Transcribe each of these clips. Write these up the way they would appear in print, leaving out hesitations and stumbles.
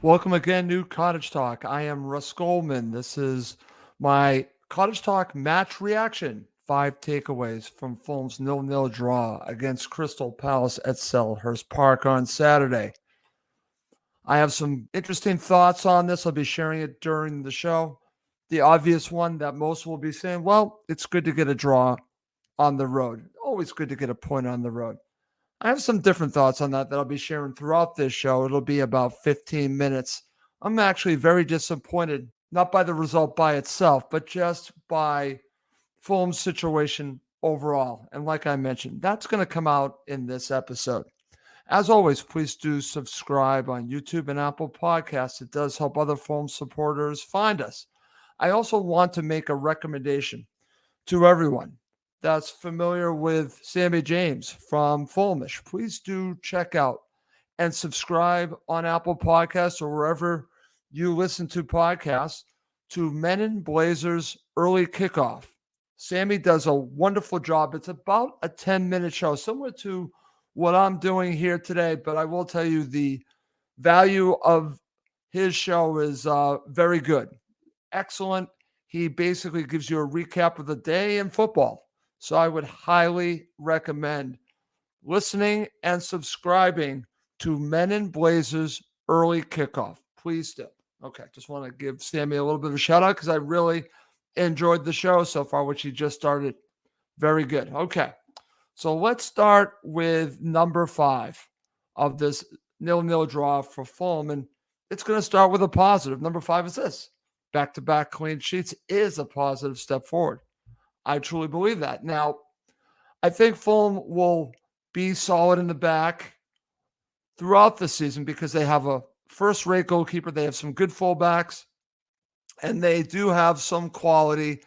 Welcome again to Cottage Talk. I am Russ Goldman. This is my Cottage Talk match reaction. 5 takeaways from Fulham's 0-0 draw against Crystal Palace at Selhurst Park on Saturday. I have some interesting thoughts on this. I'll be sharing it during the show. The obvious one that most will be saying, well, it's good to get a draw on the road. Always good to get a point on the road. I have some different thoughts on that I'll be sharing throughout this show. It'll be about 15 minutes. I'm actually very disappointed, not by the result by itself, but just by Fulham's situation overall. And like I mentioned, that's going to come out in this episode. As always, please do subscribe on YouTube and Apple Podcasts. It does help other Fulham supporters find us. I also want to make a recommendation to everyone that's familiar with Sammy James from Fulhamish. Please do check out and subscribe on Apple Podcasts or wherever you listen to podcasts to Men in Blazers Early Kickoff. Sammy does a wonderful job. It's about a 10-minute show, similar to what I'm doing here today, but I will tell you the value of his show is very good. Excellent. He basically gives you a recap of the day in football. So I would highly recommend listening and subscribing to Men in Blazers Early Kickoff. Please do. Okay, just want to give Sammy a little bit of a shout out because I really enjoyed the show so far, which he just started. Very good. Okay, so let's start with number 5 of this 0-0 draw for Fulham. And it's going to start with a positive. Number 5 is this. Back-to-back clean sheets is a positive step forward. I truly believe that. Now, I think Fulham will be solid in the back throughout the season because they have a first-rate goalkeeper. They have some good fullbacks, and they do have some quality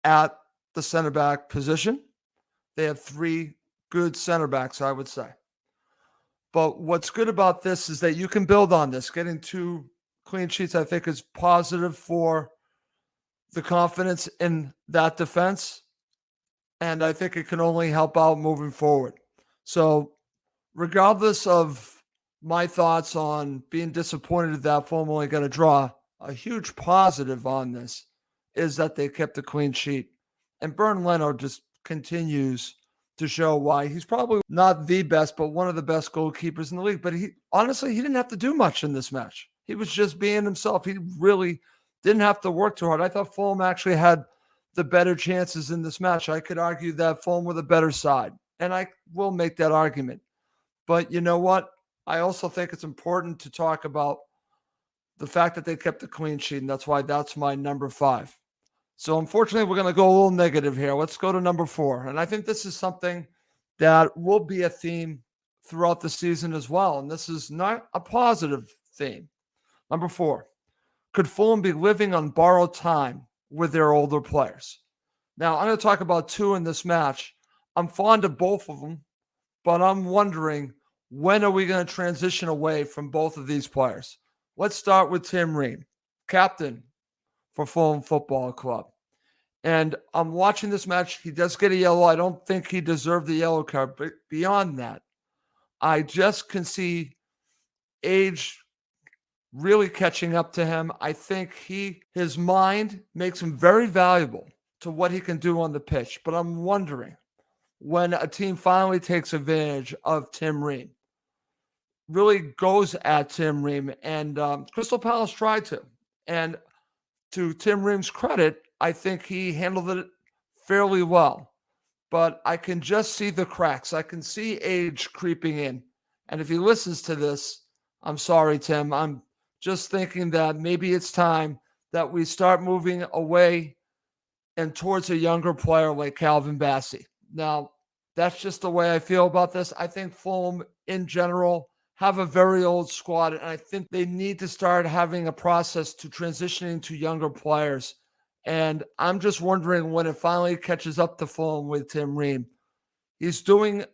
at the center back position. They have 3 good center backs, I would say. But what's good about this is that you can build on this. Getting 2 clean sheets, I think, is positive for the confidence in that defense. And I think it can only help out moving forward. So regardless of my thoughts on being disappointed that Fulham only got a draw, a huge positive on this is that they kept a clean sheet. And Bernd Leno just continues to show why he's probably not the best, but one of the best goalkeepers in the league. But he didn't have to do much in this match. He was just being himself. He really didn't have to work too hard. I thought Fulham actually had the better chances in this match. I could argue that Fulham were the better side, and I will make that argument. But you know what? I also think it's important to talk about the fact that they kept a clean sheet, and that's why that's my number 5. So unfortunately, we're going to go a little negative here. Let's go to number 4. And I think this is something that will be a theme throughout the season as well. And this is not a positive theme. Number 4, could Fulham be living on borrowed time with their older players? Now, I'm going to talk about 2 in this match. I'm fond of both of them, but I'm wondering, when are we going to transition away from both of these players? Let's start with Tim Ream, captain for Fulham Football Club. And I'm watching this match. He does get a yellow. I don't think he deserved the yellow card, but beyond that, I just can see age really catching up to him. I think his mind makes him very valuable to what he can do on the pitch. But I'm wondering, when a team finally takes advantage of Tim Ream, really goes at Tim Ream, and Crystal Palace tried to. And to Tim Ream's credit, I think he handled it fairly well. But I can just see the cracks. I can see age creeping in. And if he listens to this, I'm sorry, Tim. I'm just thinking that maybe it's time that we start moving away and towards a younger player like Calvin Bassey. Now, that's just the way I feel about this. I think Fulham, in general, have a very old squad, and I think they need to start having a process to transitioning to younger players. And I'm just wondering when it finally catches up to Fulham with Tim Ream. He's doing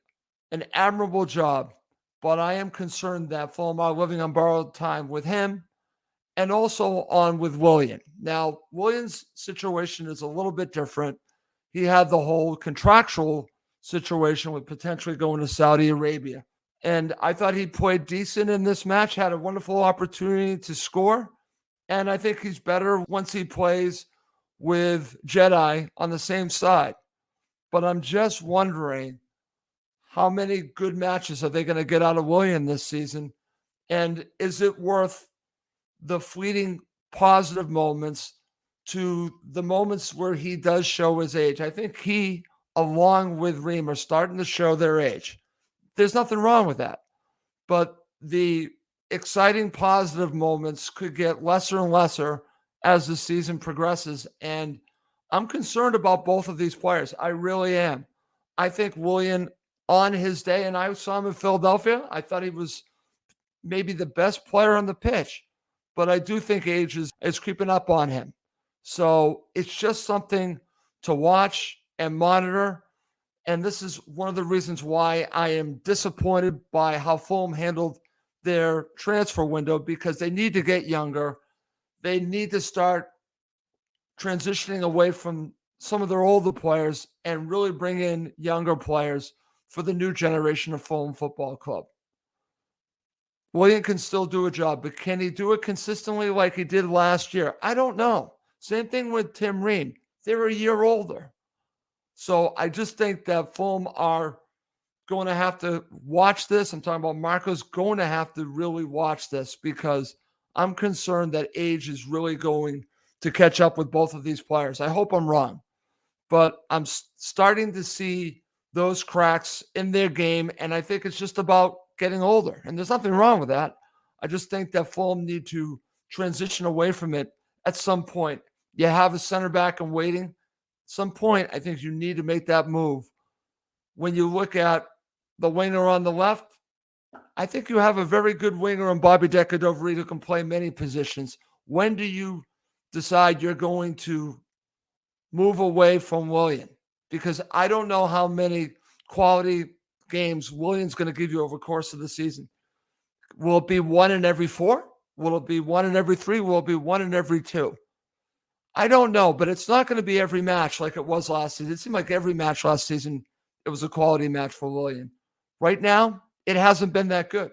an admirable job, but I am concerned that Fulham are living on borrowed time with him and also on with Willian. Now, Willian's situation is a little bit different. He had the whole contractual situation with potentially going to Saudi Arabia. And I thought he played decent in this match, had a wonderful opportunity to score. And I think he's better once he plays with Jedi on the same side. But I'm just wondering, how many good matches are they going to get out of Willian this season? And is it worth the fleeting positive moments to the moments where he does show his age? I think he, along with Ream, are starting to show their age. There's nothing wrong with that. But the exciting positive moments could get lesser and lesser as the season progresses. And I'm concerned about both of these players. I really am. I think Willian, on his day, and I saw him in Philadelphia, I thought he was maybe the best player on the pitch. But I do think age is creeping up on him. So it's just something to watch and monitor. And this is one of the reasons why I am disappointed by how Fulham handled their transfer window, because they need to get younger. They need to start transitioning away from some of their older players and really bring in younger players for the new generation of Fulham Football Club. Willian can still do a job, but can he do it consistently like he did last year? I don't know. Same thing with Tim Ream. They're a year older. So I just think that Fulham are going to have to watch this. I'm talking about Marco's going to have to really watch this, because I'm concerned that age is really going to catch up with both of these players. I hope I'm wrong, but I'm starting to see those cracks in their game, and I think it's just about getting older, and there's nothing wrong with that. I just think that Fulham need to transition away from it at some point. You have a center back in waiting. Some point, I think you need to make that move. When you look at the winger on the left, I think you have a very good winger in Bobby Decadoveri who can play many positions. When do you decide you're going to move away from Willian? Because I don't know how many quality games Willian's going to give you over the course of the season. Will it be 1 in every 4? Will it be 1 in every 3? Will it be 1 in every 2? I don't know, but it's not going to be every match like it was last season. It seemed like every match last season, it was a quality match for Willian. Right now, it hasn't been that good.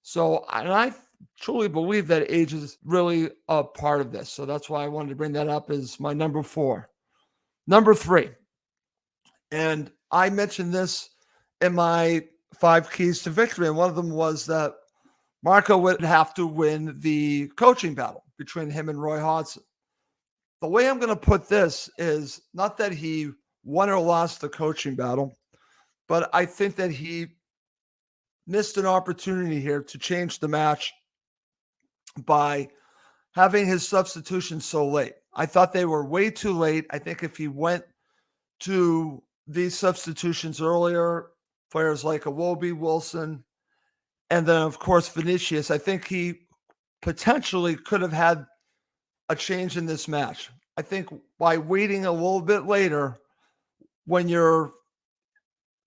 So, and I truly believe that age is really a part of this. So that's why I wanted to bring that up as my number 4. Number 3, and I mentioned this in my 5 keys to victory, and one of them was that Marco would have to win the coaching battle between him and Roy Hodgson. The way I'm going to put this is not that he won or lost the coaching battle, but I think that he missed an opportunity here to change the match by having his substitutions so late. I thought they were way too late. I think if he went to these substitutions earlier, players like Iwobi, Wilson, and then, of course, Vinicius, I think he potentially could have had a change in this match. I think by waiting a little bit later, when you're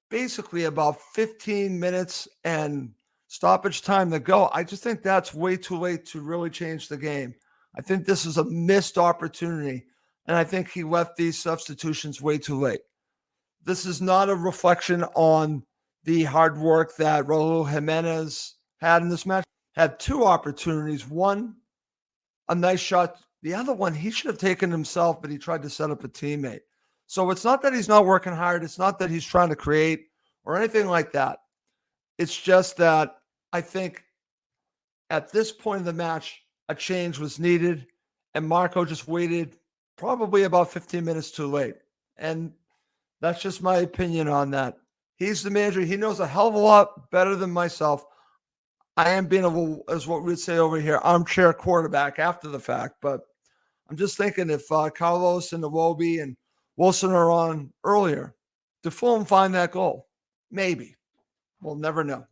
basically about 15 minutes and stoppage time to go, I just think that's way too late to really change the game. I think this is a missed opportunity, and I think he left these substitutions way too late. This is not a reflection on the hard work that Raul Jimenez had in this match. Had 2 opportunities. One, a nice shot. The other one, he should have taken himself, but he tried to set up a teammate. So it's not that he's not working hard. It's not that he's trying to create or anything like that. It's just that I think at this point in the match, a change was needed, and Marco just waited probably about 15 minutes too late. And that's just my opinion on that. He's the manager. He knows a hell of a lot better than myself. I am being as what we'd say over here, armchair quarterback after the fact. But I'm just thinking if Carlos and Iwobi and Wilson are on earlier, to Fulham find that goal? Maybe. We'll never know.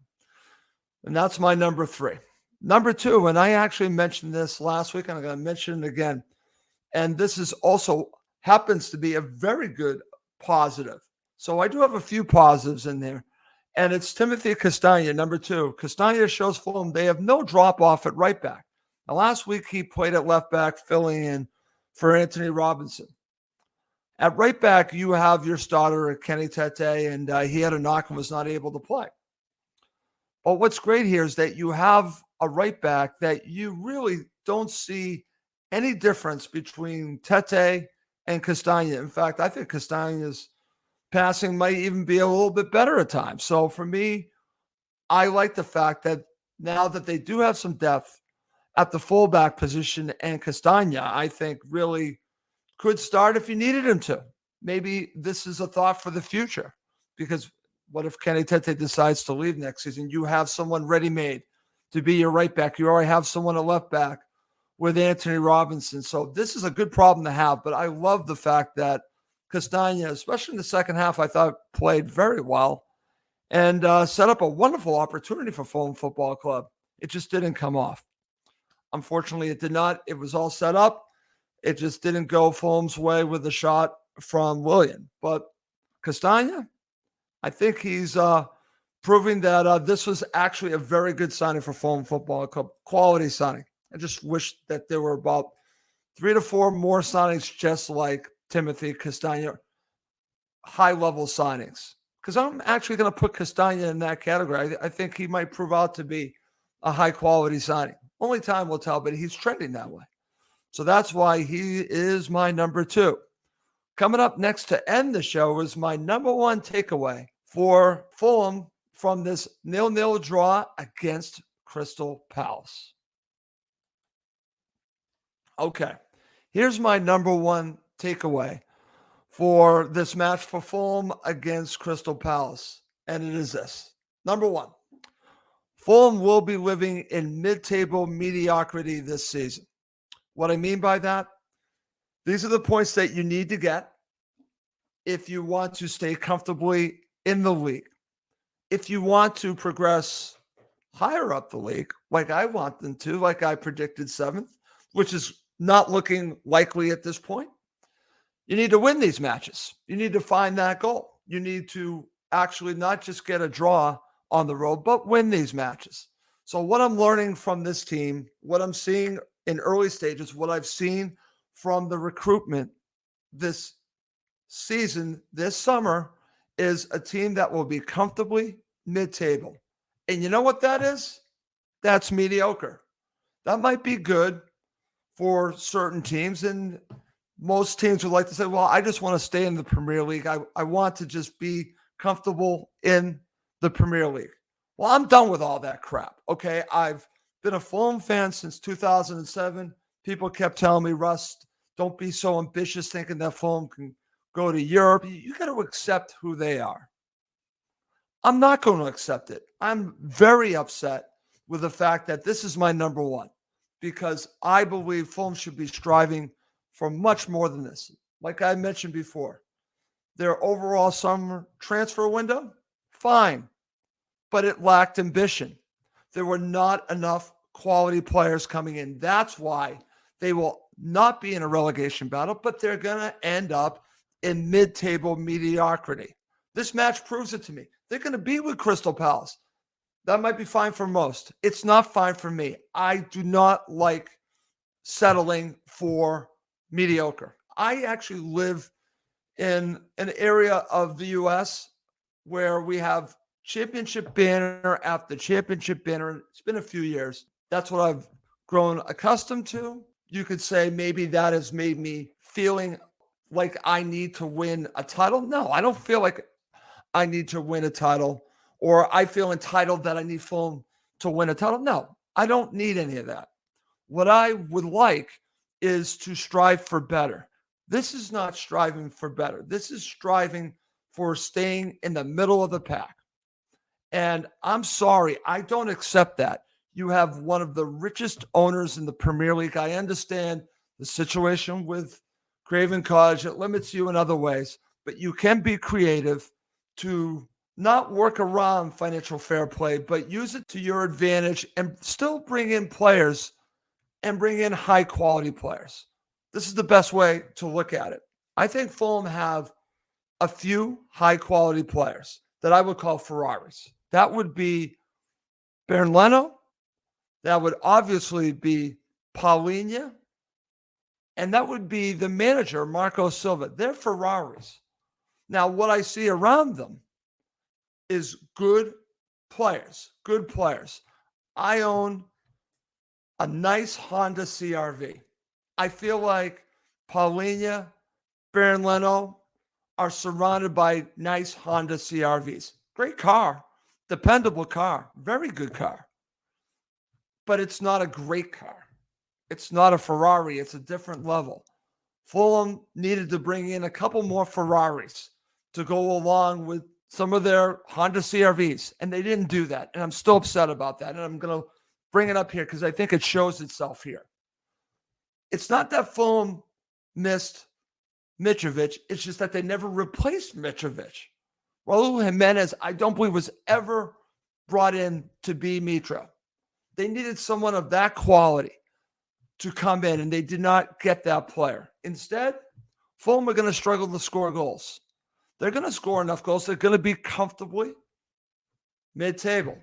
And that's my number 3. Number 2, and I actually mentioned this last week, and I'm going to mention it again. And this is also happens to be a very good positive. So I do have a few positives in there. And it's Timothy Castagna, number 2. Castagna shows Fulham they have no drop-off at right back. Now, last week he played at left back, filling in for Anthony Robinson. At right back, you have your starter, Kenny Tete, and he had a knock and was not able to play. But what's great here is that you have a right back that you really don't see any difference between Tete and Castagna. In fact, I think Castagna's passing might even be a little bit better at times. So for me, I like the fact that now that they do have some depth at the fullback position, and Castagna, I think, really could start if you needed him to. Maybe this is a thought for the future, because what if Kenny Tete decides to leave next season? You have someone ready-made to be your right back. You already have someone at left back with Anthony Robinson. So this is a good problem to have, but I love the fact that Castagna, especially in the second half, I thought played very well and set up a wonderful opportunity for Fulham Football Club. It just didn't come off. Unfortunately, it did not. It was all set up. It just didn't go Fulham's way with a shot from Willian. But Castagna, I think he's proving that this was actually a very good signing for Fulham Football Club. Quality signing. I just wish that there were about 3 to 4 more signings just like Timothy Castagna, high-level signings. Because I'm actually going to put Castagna in that category. I think he might prove out to be a high-quality signing. Only time will tell, but he's trending that way. So that's why he is my number 2. Coming up next to end the show is my number 1 takeaway for Fulham from this 0-0 draw against Crystal Palace. Okay, here's my number 1 takeaway for this match for Fulham against Crystal Palace, and it is this. Number 1, Fulham will be living in mid-table mediocrity this season. What I mean by that, these are the points that you need to get if you want to stay comfortably in the league. If you want to progress higher up the league, like I want them to, like I predicted 7th, which is not looking likely at this point, you need to win these matches. You need to find that goal. You need to actually not just get a draw on the road, but win these matches. So what I'm learning from this team, what I'm seeing in early stages, what I've seen from the recruitment this season, this summer, is a team that will be comfortably mid-table. And you know what that is? That's mediocre. That might be good for certain teams, and most teams would like to say, well, I just want to stay in the Premier League. I want to just be comfortable in the Premier League. Well, I'm done with all that crap, okay? I've been a Fulham fan since 2007. People kept telling me, Russ, don't be so ambitious thinking that Fulham can go to Europe. You got to accept who they are. I'm not going to accept it. I'm very upset with the fact that this is my number 1, because I believe Fulham should be striving for much more than this. Like I mentioned before, their overall summer transfer window, fine, but it lacked ambition. There were not enough quality players coming in. That's why they will not be in a relegation battle, but they're going to end up in mid-table mediocrity. This match proves it to me. They're going to be with Crystal Palace. That might be fine for most. It's not fine for me. I do not like settling for mediocre. I actually live in an area of the U.S. where we have championship banner after championship banner. It's been a few years. That's what I've grown accustomed to. You could say maybe that has made me feeling like I need to win a title. No, I don't feel like I need to win a title, or I feel entitled that I need Fulham to win a title. No, I don't need any of that. What I would like is to strive for better. This is not striving for better. This is striving for staying in the middle of the pack. And I'm sorry, I don't accept that. You have one of the richest owners in the Premier League. I understand the situation with Craven Cottage. It limits you in other ways, but you can be creative to not work around financial fair play, but use it to your advantage and still bring in players and bring in high quality players. This is the best way to look at it. I think Fulham have a few high quality players that I would call Ferraris. That would be Bernd Leno. That would obviously be Paulinho. And that would be the manager, Marco Silva. They're Ferraris. Now, what I see around them is good players, good players. I own a nice Honda CRV. I feel like Paulinho, Baron Leno are surrounded by nice Honda CRVs. Great car, dependable car, very good car. But it's not a great car. It's not a Ferrari. It's a different level. Fulham needed to bring in a couple more Ferraris to go along with some of their Honda CRVs, and they didn't do that. And I'm still upset about that. And I'm going to bring it up here because I think it shows itself here. It's not that Fulham missed Mitrovic. It's just that they never replaced Mitrovic. Raul Jimenez, I don't believe, was ever brought in to be Mitro. They needed someone of that quality to come in, and they did not get that player. Instead, Fulham are going to struggle to score goals. They're going to score enough goals. They're going to be comfortably mid-table,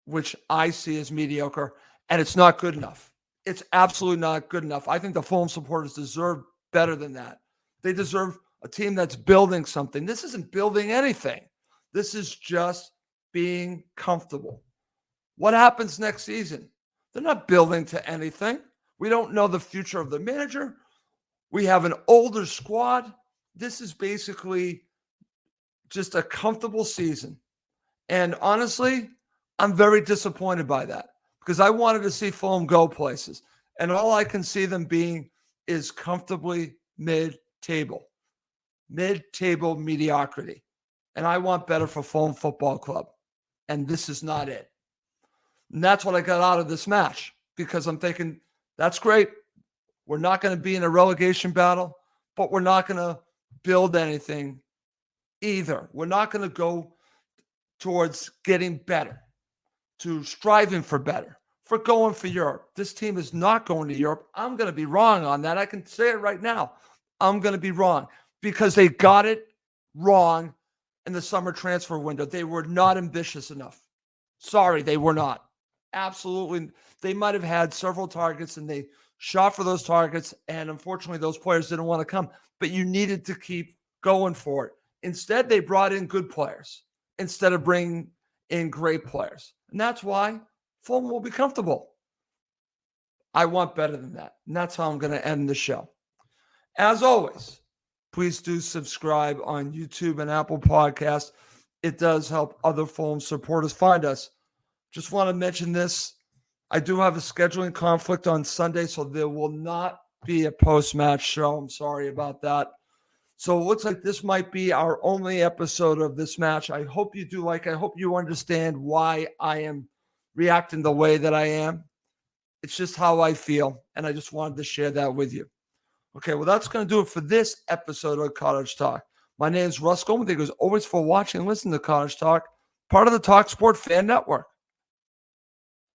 which I see as mediocre, and it's not good enough. It's absolutely not good enough. I think the Fulham supporters deserve better than that. They deserve a team that's building something. This isn't building anything. This is just being comfortable. What happens next season? They're not building to anything. We don't know the future of the manager. We have an older squad. This is basically just a comfortable season. And honestly, I'm very disappointed by that because I wanted to see Fulham go places. And all I can see them being is comfortably mid-table mediocrity. And I want better for Fulham Football Club. And this is not it. And that's what I got out of this match because I'm thinking, that's great. We're not going to be in a relegation battle, but we're not going to build anything either. We're not going to go towards getting better, to striving for better, for going for Europe. This team is not going to Europe. I'm going to be wrong on that. I can say it right now. I'm going to be wrong because they got it wrong in the summer transfer window. They were not ambitious enough. Sorry, they were not. Absolutely. They might have had several targets and they shot for those targets. And unfortunately, those players didn't want to come, but you needed to keep going for it. Instead, they brought in good players instead of bringing in great players. And that's why Fulham will be comfortable. I want better than that. And that's how I'm going to end the show. As always, please do subscribe on YouTube and Apple Podcasts. It does help other Fulham supporters find us. Just want to mention this. I do have a scheduling conflict on Sunday, so there will not be a post-match show. I'm sorry about that. So it looks like this might be our only episode of this match. I hope you do like it. I hope you understand why I am reacting the way that I am. It's just how I feel, and I just wanted to share that with you. Okay, well, that's going to do it for this episode of Cottage Talk. My name is Russ Goldman. Thank you as always for watching and listening to Cottage Talk, part of the talkSPORT Fan Network.